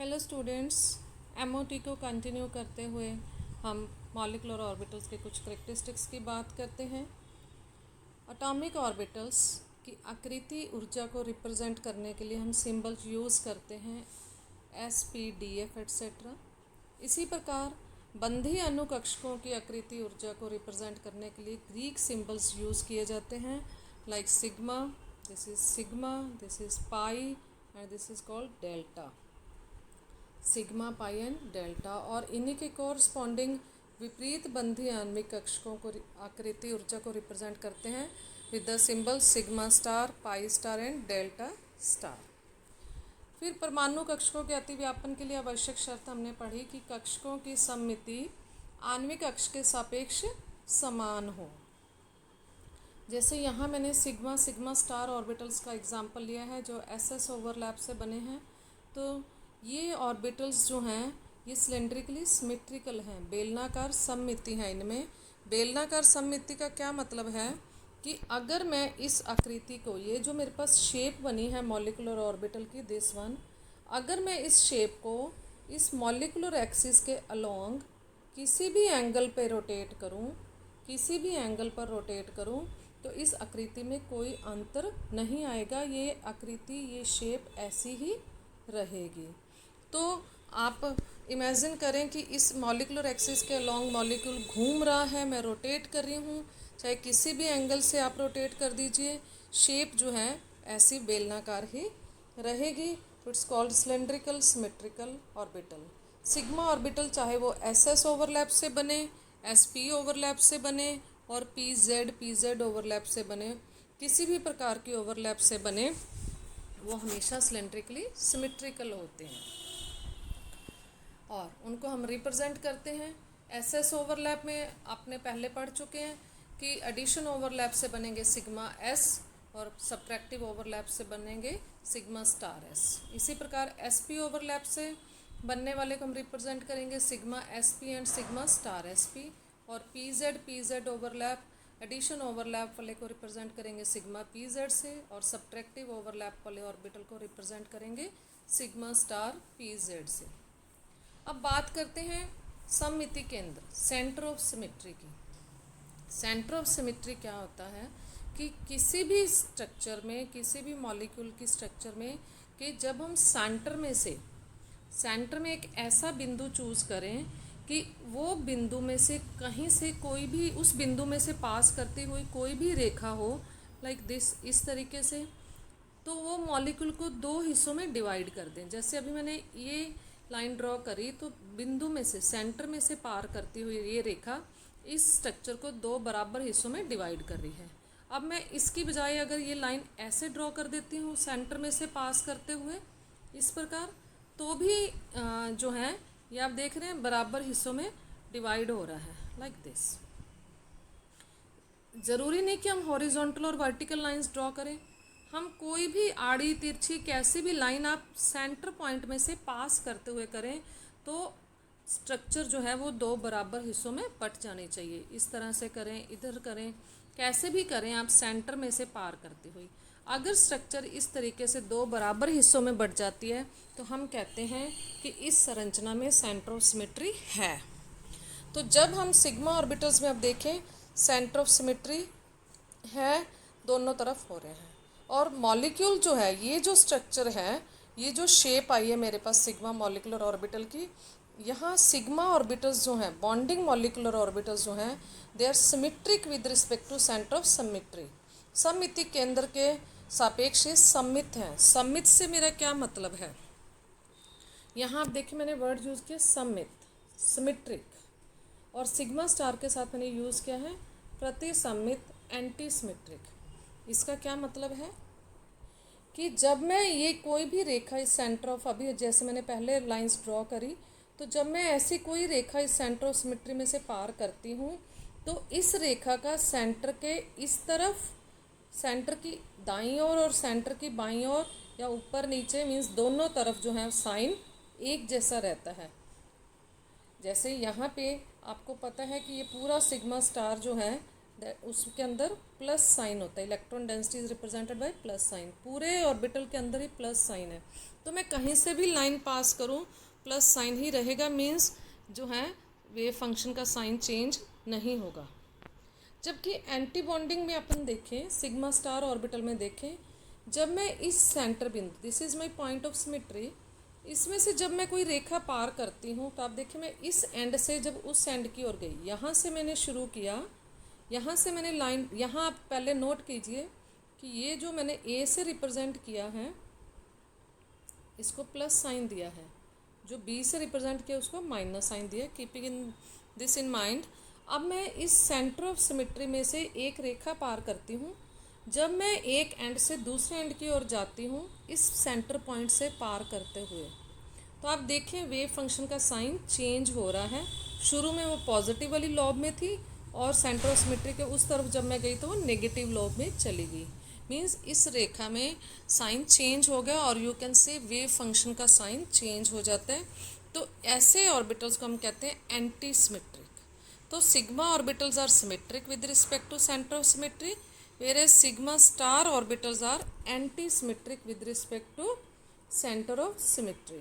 Hello students, MOT को continue करते हुए हम मॉलिक्यूलर ऑर्बिटल्स के कुछ करेक्टरिस्टिक्स की बात करते हैं। एटॉमिक ऑर्बिटल्स की आकृति ऊर्जा को रिप्रेजेंट करने के लिए हम सिंबल्स यूज़ करते हैं S P D F etcetera. इसी प्रकार बंधी अनुकक्षकों की आकृति ऊर्जा को रिप्रेजेंट करने के लिए ग्रीक सिंबल्स यूज़ किए जाते हैं like sigma, this is pi and this is called delta. Sigma, pi and delta, और इन्हीं के कोरस्पॉन्डिंग विपरीत बंधी आणविक कक्षकों को आकृति ऊर्जा को रिप्रेजेंट करते हैं with the symbol sigma star, pi star and delta star. फिर परमाणु कक्षकों के अतिव्यापन के लिए आवश्यक शर्त हमने पढ़ी कि कक्षकों की सममिति आणविक कक्ष के सापेक्ष समान हो। जैसे यहाँ मैंने सिग्मा स्टार ऑर्बिटल्स का एग्जाम्पल लिया है जो एसएस ओवरलैप से बने हैं। तो ये ऑर्बिटल्स जो हैं ये सिलेंड्रिकली सिमेट्रिकल हैं, बेलनाकार सममिति है इनमें। बेलनाकार सममिति का क्या मतलब है कि अगर मैं इस आकृति को, ये जो मेरे पास शेप बनी है मॉलिक्यूलर ऑर्बिटल की दिस वन, अगर मैं इस शेप को इस मॉलिक्यूलर एक्सिस के अलोंग किसी भी एंगल पे रोटेट करूं, किसी भी एंगल पर रोटेट करूं, तो इस आकृति में कोई अंतर नहीं आएगा। ये आकृति, ये शेप ऐसी ही रहेगी। तो आप इमेजिन करें कि इस मॉलिक्यूलर एक्सिस के अलोंग मॉलिक्यूल घूम रहा है, मैं रोटेट कर रही हूँ, चाहे किसी भी एंगल से आप रोटेट कर दीजिए, शेप जो है ऐसी बेलनाकार ही रहेगी। तो it's called cylindrical symmetrical orbital. Sigma orbital चाहे वो एसएस ओवरलैप से बने, एसपी ओवरलैप से बने और पीजेड ओवरलैप से बने, किसी भी प्रकार की ओवरलैप से बने, वो हमेशा सिलेंड्रिकली सिमेट्रिकल होते हैं और उनको हम रिप्रेजेंट करते हैं। एसएस ओवरलैप में आपने पहले पढ़ चुके हैं कि एडिशन ओवरलैप से बनेंगे सिग्मा एस और सब्ट्रैक्टिव ओवरलैप से बनेंगे सिग्मा स्टार एस। इसी प्रकार एसपी ओवरलैप से बनने वाले को हम रिप्रेजेंट करेंगे sigma SP and sigma star SP, और पीजेड ओवरलैप एडिशन ओवरलैप वाले को रिप्रेजेंट करेंगे सिग्मा पीजेड से, और सब्ट्रैक्टिव ओवरलैप वाले ऑर्बिटल को रिप्रेजेंट करेंगे सिग्मा स्टार पीजेड से। अब बात करते हैं सममिति केंद्र, सेंटर ऑफ सिमेट्री की। सेंटर ऑफ सिमेट्री क्या होता है कि किसी भी स्ट्रक्चर में, किसी भी मॉलिक्यूल की स्ट्रक्चर में, कि जब हम सेंटर में एक ऐसा बिंदु चूज़ करें कि वो बिंदु में से कहीं से कोई भी, उस बिंदु में से पास करती हुई कोई भी रेखा हो लाइक दिस, इस तरीके से, तो वो मॉलिक्यूल को दो हिस्सों में डिवाइड कर दें। जैसे अभी मैंने ये लाइन ड्रॉ करी तो बिंदु में से, सेंटर में से पार करती हुई ये रेखा इस स्ट्रक्चर को दो बराबर हिस्सों में डिवाइड कर रही है। अब मैं इसकी बजाय अगर ये लाइन ऐसे ड्रॉ कर देती हूँ सेंटर में से पास करते हुए इस प्रकार, तो भी जो है ये आप देख रहे हैं बराबर हिस्सों में डिवाइड हो रहा है लाइक दिस। ज़रूरी नहीं कि हम हॉरिजॉन्टल और वर्टिकल लाइंस ड्रॉ करें, हम कोई भी आड़ी तिरछी कैसी भी लाइन आप सेंटर पॉइंट में से पास करते हुए करें तो स्ट्रक्चर जो है वो दो बराबर हिस्सों में बट जानी चाहिए। इस तरह से करें, इधर करें, कैसे भी करें आप सेंटर में से पार करती हुई, अगर स्ट्रक्चर इस तरीके से दो बराबर हिस्सों में बट जाती है तो हम कहते हैं कि इस संरचना में सेंटर ऑफ सिमेट्री है। तो जब हम सिग्मा ऑर्बिटल्स में अब देखें सेंटर ऑफ सिमेट्री है, दोनों तरफ हो रहे हैं, और मॉलिक्यूल जो है, ये जो स्ट्रक्चर है, ये जो शेप आई है मेरे पास सिग्मा मॉलिक्यूलर ऑर्बिटल की, यहाँ सिग्मा ऑर्बिटल्स जो हैं, बॉन्डिंग मॉलिक्यूलर ऑर्बिटल्स जो हैं, they are symmetric with respect to centre of symmetry. सममिति केंद्र के सापेक्ष सममित हैं। सममित से मेरा क्या मतलब है, यहाँ आप देखिए मैंने वर्ड यूज़ किया सममित, सिमेट्रिक, और सिग्मा स्टार के साथ मैंने यूज़ किया है प्रतिसम्मित, एंटी सिमेट्रिक। इसका क्या मतलब है कि जब मैं ये कोई भी रेखा इस सेंटर ऑफ, अभी जैसे मैंने पहले लाइंस ड्रॉ करी, तो जब मैं ऐसी कोई रेखा इस सेंटर ऑफ सिमेट्री में से पार करती हूँ तो इस रेखा का सेंटर के इस तरफ, सेंटर की दाईं ओर और सेंटर की बाईं ओर या ऊपर नीचे मीन्स दोनों तरफ जो है साइन एक जैसा रहता है। जैसे यहाँ पे आपको पता है कि ये पूरा सिग्मा स्टार जो है उसके अंदर प्लस साइन होता है, electron density is represented by plus sign, पूरे ऑर्बिटल के अंदर ही प्लस साइन है। तो मैं कहीं से भी लाइन पास करूं प्लस साइन ही रहेगा, मीन्स जो है वेव फंक्शन का साइन चेंज नहीं होगा। जबकि एंटी बॉन्डिंग में अपन देखें, सिग्मा स्टार ऑर्बिटल में देखें, जब मैं इस सेंटर बिंदु, this is my point of symmetry, इसमें से जब मैं कोई रेखा पार करती हूँ तो आप देखिए मैं इस एंड से जब उस एंड की ओर गई, यहाँ से मैंने शुरू किया, यहाँ से मैंने लाइन, यहाँ आप पहले नोट कीजिए कि ये जो मैंने ए से रिप्रेजेंट किया है इसको प्लस साइन दिया है, जो बी से रिप्रेजेंट किया उसको माइनस साइन दिया, keeping in this in mind. अब मैं इस सेंटर ऑफ सिमेट्री में से एक रेखा पार करती हूँ, जब मैं एक एंड से दूसरे एंड की ओर जाती हूँ इस सेंटर पॉइंट से पार करते हुए, तो आप देखें वेव फंक्शन का साइन चेंज हो रहा है। शुरू में वो पॉजिटिव वाली लॉब में थी और सेंटर ऑफ सिमेट्री के उस तरफ जब मैं गई तो वो नेगेटिव लॉब में चली गई, मीन्स इस रेखा में साइन चेंज हो गया और you can say wave function का साइन चेंज हो जाता है। तो ऐसे ऑर्बिटल्स को हम कहते हैं एंटी सिमेट्रिक। तो sigma orbitals are symmetric with respect to centre of symmetry, whereas sigma star orbitals are anti-symmetric with respect to center of symmetry।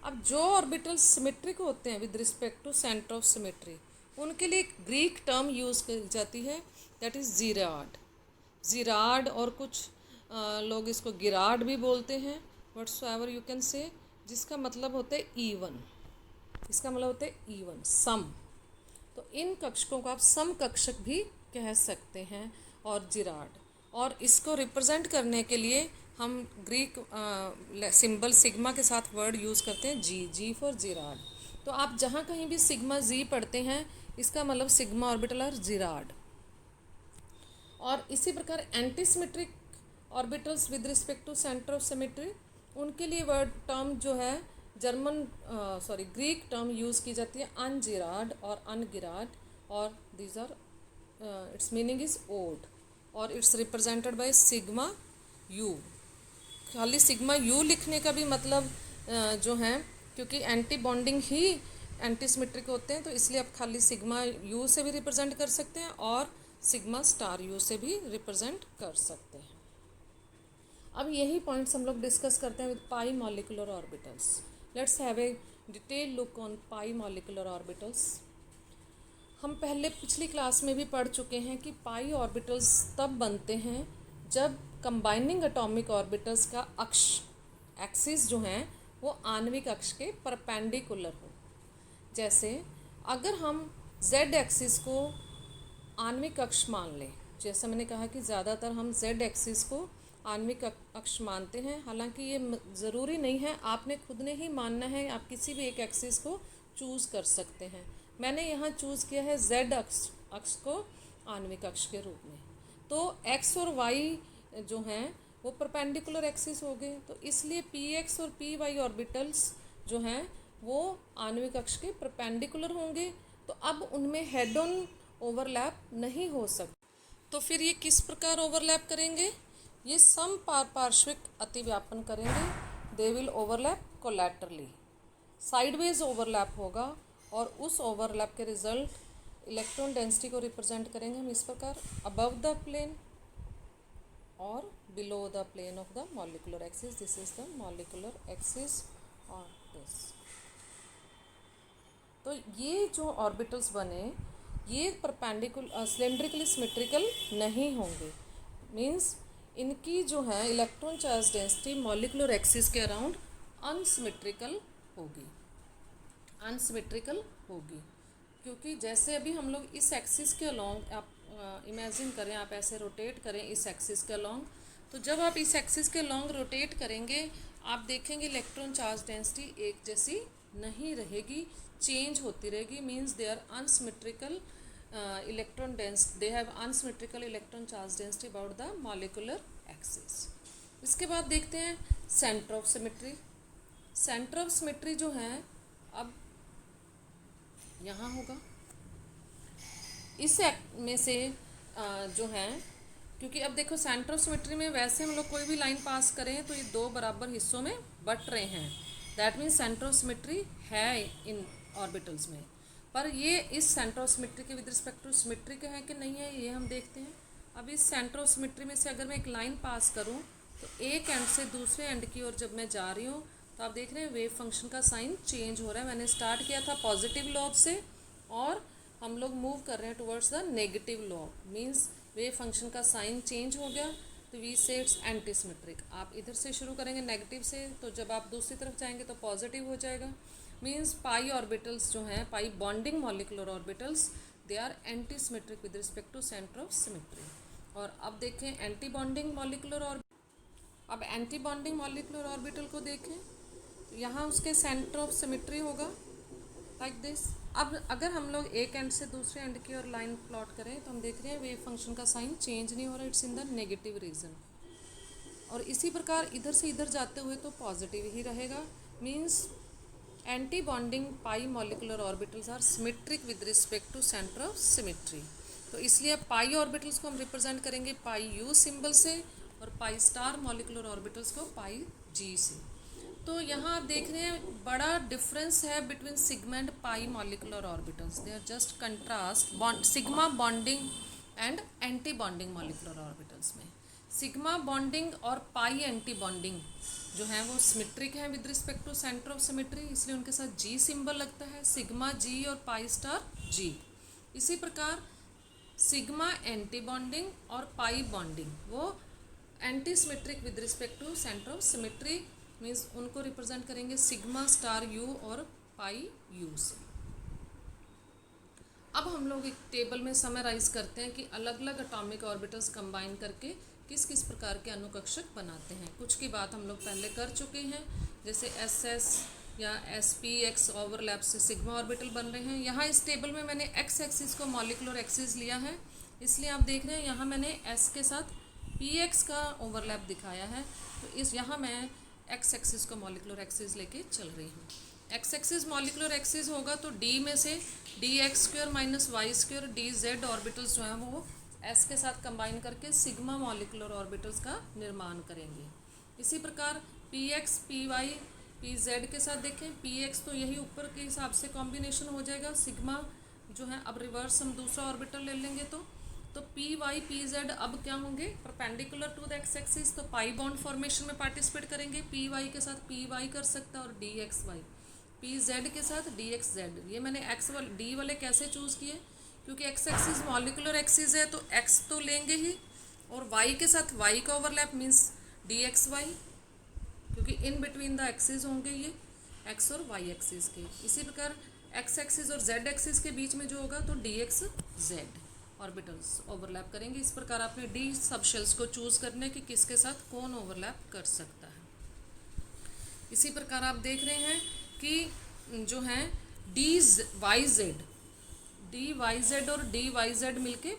अब जो ऑर्बिटल सिमेट्रिक होते हैं with respect to centre of symmetry, उनके लिए एक Greek term use की जाती है, दैट इज़ जीराड। जीराड और कुछ लोग इसको गिराड भी बोलते हैं, व्हाट्सएवर यू कैन से, जिसका मतलब होता है ईवन, इसका मतलब होता है ईवन, सम। तो इन कक्षकों को आप सम कक्षक भी कह सकते हैं और जिराड, और इसको रिप्रेजेंट करने के लिए हम ग्रीक सिंबल सिग्मा के साथ वर्ड यूज़ करते हैं जी, जी फॉर जिराड। तो आप जहाँ कहीं भी सिग्मा जी पढ़ते हैं इसका मतलब सिग्मा ऑर्बिटल और जिराड। और इसी प्रकार anti symmetric orbitals with respect to centre of symmetry, उनके लिए वर्ड टर्म जो है ग्रीक टर्म यूज़ की जाती है अनजिराड और अनगिराड, और these are its meaning is odd, और its represented by sigma u. खाली सिग्मा यू लिखने का भी मतलब जो है, क्योंकि एंटी बॉन्डिंग ही एंटी सिमेट्रिक होते हैं, तो इसलिए आप खाली सिग्मा यू से भी रिप्रेजेंट कर सकते हैं और सिग्मा स्टार यू से भी रिप्रेजेंट कर सकते हैं। अब यही पॉइंट्स हम लोग डिस्कस करते हैं with pi molecular orbitals. Let's have a detail look on pi molecular orbitals. हम पहले पिछली क्लास में भी पढ़ चुके हैं कि पाई ऑर्बिटल्स तब बनते हैं जब कंबाइनिंग एटॉमिक ऑर्बिटल्स का अक्ष, एक्सिस जो हैं वो आणविक अक्ष के परपेंडिकुलर हो। जैसे अगर हम z एक्सिस को आणविक अक्ष मान लें, जैसा मैंने कहा कि ज़्यादातर हम z एक्सिस को आणविक अक्ष मानते हैं, हालांकि ये ज़रूरी नहीं है, आपने खुद ने ही मानना है, आप किसी भी एक एक्सिस को चूज़ कर सकते हैं। मैंने यहाँ चूज़ किया है z अक्ष को आणविक अक्ष के रूप में। तो x और y जो हैं वो परपेंडिकुलर एक्सिस हो गए, तो इसलिए px और py ऑर्बिटल्स जो हैं वो आणविक अक्ष के परपेंडिकुलर होंगे, तो अब उनमें हेड ऑन ओवरलैप नहीं हो सकता। तो फिर ये किस प्रकार ओवरलैप करेंगे? ये सम पार्श्विक अतिव्यापन करेंगे, they will overlap collaterally, sideways overlap होगा, और उस ओवरलैप के रिजल्ट इलेक्ट्रॉन डेंसिटी को रिप्रेजेंट करेंगे हम इस प्रकार, अबव द प्लेन और below the plane of the molecular axis, this is the molecular axis और दिस। तो ये जो ऑर्बिटल्स बने ये परपेंडिकुलर सिलेंड्रिकली सिमेट्रिकल नहीं होंगे, मीन्स इनकी जो है electron charge density molecular axis के अराउंड अनसिमेट्रिकल होगी, अनसिमेट्रिकल होगी, क्योंकि जैसे अभी हम लोग इस एक्सिस के अलोंग, आप इमेजिन करें, आप ऐसे रोटेट करें इस एक्सिस के अलोंग, तो जब आप इस एक्सिस के अलोंग रोटेट करेंगे आप देखेंगे इलेक्ट्रॉन चार्ज डेंसिटी एक जैसी नहीं रहेगी, चेंज होती रहेगी, means they are unsymmetrical electron density, they have unsymmetrical electron charge density about the molecular axis। इसके बाद देखते हैं centre of symmetry. Centre of symmetry जो है अब यहाँ होगा, इस में से जो है, क्योंकि अब देखो सेंटर ऑफ सिमेट्री में वैसे हम लोग कोई भी लाइन पास करें तो ये दो बराबर हिस्सों में बट रहे हैं, that means centre of symmetry है इन ऑर्बिटल्स में। पर ये इस सेंटर ऑफ सिमेट्री के विद रिस्पेक्ट टू सिमेट्री के हैं कि नहीं है, ये हम देखते हैं। अब इस सेंटर ऑफ सिमेट्री में से अगर मैं एक लाइन पास करूँ तो एक एंड से दूसरे एंड की ओर जब मैं जा रही हूँ तो आप देख रहे हैं वेव फंक्शन का साइन चेंज हो रहा है। मैंने स्टार्ट किया था पॉजिटिव लॉब से और हम लोग मूव कर रहे हैं towards the negative lobe, means wave function का साइन चेंज हो गया, तो वी से इट्स एंटी सिमेट्रिक। आप इधर से शुरू करेंगे नेगेटिव से, तो जब आप दूसरी तरफ जाएंगे तो पॉजिटिव हो जाएगा। मीन्स पाई ऑर्बिटल्स जो हैं, pi bonding molecular orbitals, they are anti symmetric with respect to centre of symmetry. और अब देखें एंटी बॉन्डिंग मॉलिकुलर ऑर्बिटल। अब एंटी बॉन्डिंग मॉलिकुलर ऑर्बिटल को देखें तो यहाँ उसके सेंटर ऑफ सिमेट्री होगा लाइक दिस। अब अगर हम लोग एक एंड से दूसरे एंड की ओर लाइन प्लॉट करें तो हम देख रहे हैं वेव फंक्शन का साइन चेंज नहीं हो रहा, it's in the negative reason. और इसी प्रकार इधर से इधर जाते हुए तो पॉजिटिव ही रहेगा। Means anti bonding pi molecular orbitals are symmetric with respect to centre of symmetry. तो इसलिए पाई ऑर्बिटल्स को हम रिप्रेजेंट करेंगे पाई यू सिंबल से और पाई स्टार मॉलिकुलर ऑर्बिटल्स को पाई जी से। तो यहाँ आप देख रहे हैं बड़ा डिफरेंस है between sigma and pi molecular orbitals, they are just contrast sigma bonding and anti bonding molecular orbitals में। सिग्मा बॉन्डिंग और पाई एंटी बॉन्डिंग जो है वो सिमेट्रिक हैं with respect to centre of symmetry, इसलिए उनके साथ जी सिंबल लगता है, सिग्मा जी और पाई स्टार जी। इसी प्रकार सिग्मा एंटी बॉन्डिंग और पाई बॉन्डिंग वो anti symmetric with respect to centre of symmetry, means उनको रिप्रेजेंट करेंगे सिग्मा स्टार यू और पाई यू से। अब हम लोग एक टेबल में समराइज करते हैं कि अलग अलग एटॉमिक ऑर्बिटल्स कंबाइन करके किस किस प्रकार के अनुकक्षक बनाते हैं। कुछ की बात हम लोग पहले कर चुके हैं, जैसे एस एस या एस पी एक्स ओवरलैप से सिग्मा ऑर्बिटल बन रहे हैं। यहाँ इस टेबल में मैंने एक्स एक्सिस को मॉलिकुलर एक्सिस लिया है, इसलिए आप देख रहे हैं यहाँ मैंने एस के साथ पी एक्स का ओवरलैप दिखाया है। तो इस यहाँ मैं एक्स एक्सिस को मॉलिकुलर एक्सिस लेके चल रही हूँ। एक्स एक्सिस मॉलिकुलर एक्सिस होगा तो डी में से d x square minus y square d z orbitals जो हैं वो एस के साथ कंबाइन करके सिग्मा मॉलिकुलर ऑर्बिटल्स का निर्माण करेंगे। इसी प्रकार p x p y p z के साथ देखें, पी एक्स तो यही ऊपर के हिसाब से कॉम्बिनेशन हो जाएगा, सिग्मा जो है अब रिवर्स हम दूसरा ऑर्बिटल ले लेंगे तो पी वाई पी जेड अब क्या होंगे perpendicular to the x axis, तो पाई बॉन्ड फॉर्मेशन में पार्टिसिपेट करेंगे। पी वाई के साथ पी वाई कर सकता है और d x y, p z के साथ डी एक्स जेड। ये मैंने एक्स वाले डी वाले कैसे चूज़ किए, क्योंकि एक्स एक्सिस मॉलिकुलर एक्सिस है तो एक्स तो लेंगे ही, और वाई के साथ वाई का overlap means d x y, क्योंकि इन बिटवीन द एक्सिस होंगे ये एक्स और वाई एक्सिस के। इसी प्रकार एक्स एक्सिस और जेड एक्सिस के बीच में जो होगा तो D x Z orbitals overlap करेंगे। इस प्रकार आपने डी सब शेल्स को चूज़ करने कि किसके साथ कौन ओवरलैप कर सकता है। इसी प्रकार आप देख रहे हैं कि जो है डी वाई जेड और डी वाई जेड मिलके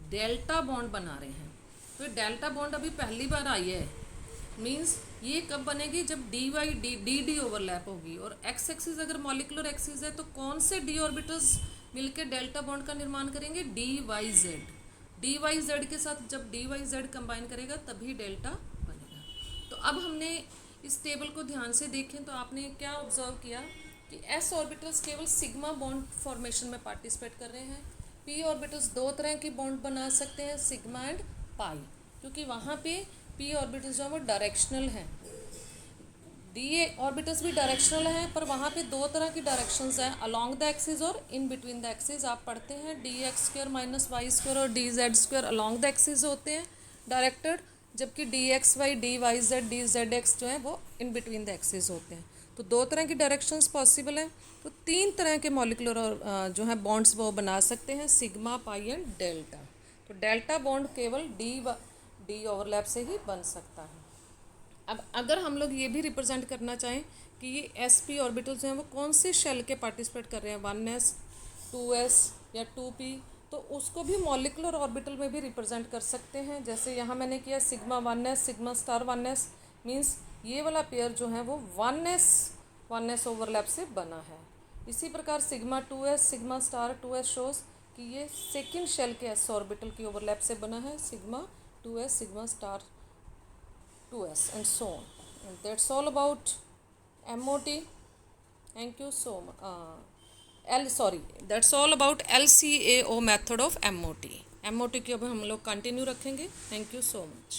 डेल्टा बॉन्ड बना रहे हैं। तो डेल्टा बॉन्ड अभी पहली बार आई है, मीन्स ये कब बनेगी जब डी वाई डी ओवरलैप होगी। और एक्स एक्सिस अगर मॉलिकुलर एक्सिस है तो कौन से डी ऑर्बिटल्स मिलके डेल्टा बॉन्ड का निर्माण करेंगे, डी वाई जेड के साथ जब डी वाई जेड कंबाइन करेगा तभी डेल्टा बनेगा। तो अब हमने इस टेबल को ध्यान से देखें तो आपने क्या ऑब्जर्व किया कि एस ऑर्बिटल्स केवल सिग्मा बॉन्ड फॉर्मेशन में पार्टिसिपेट कर रहे हैं। पी ऑर्बिटल्स दो तरह की बॉन्ड बना सकते हैं, सिग्मा एंड पाई, क्योंकि वहाँ पे पी ऑर्बिटल्स जो है वो डायरेक्शनल हैं, डी ऑर्बिटल्स भी डायरेक्शनल हैं, पर वहाँ पे दो तरह की डायरेक्शंस हैं, अलोंग द एक्सिस और इन बिटवीन द एक्सिस। आप पढ़ते हैं d x square minus y square और d z square along the axis होते हैं डायरेक्टेड, जबकि d x y d y z d z x जो है वो इन बिटवीन द एक्सिस होते हैं। तो दो तरह की डायरेक्शंस पॉसिबल हैं। तो तीन तरह के मॉलिकुलर और जो है बॉन्ड्स वो बना सकते हैं, सिग्मा पाई एंड डेल्टा। तो डेल्टा बॉन्ड केवल डी ओवरलैप से ही बन सकता है। अब अगर हम लोग ये भी रिप्रेजेंट करना चाहें कि ये एस पी ऑर्बिटल्स जो हैं वो कौन से शेल के पार्टिसिपेट कर रहे हैं, 1s 2s या 2p, तो उसको भी मॉलिकुलर ऑर्बिटल में भी रिप्रेजेंट कर सकते हैं। जैसे यहाँ मैंने किया sigma 1s sigma star 1s, means ये वाला पेयर जो है वो 1s ओवरलैप से बना है। इसी प्रकार sigma 2s sigma star 2s shows कि ये सेकेंड शेल के एस ऑर्बिटल की ओवरलैप से बना है, sigma 2s sigma star 2s and so on. And that's all about MOT. Thank you so much. That's all about LCAO method of MOT। MOT की अब हम लोग कंटिन्यू रखेंगे। Thank you so much.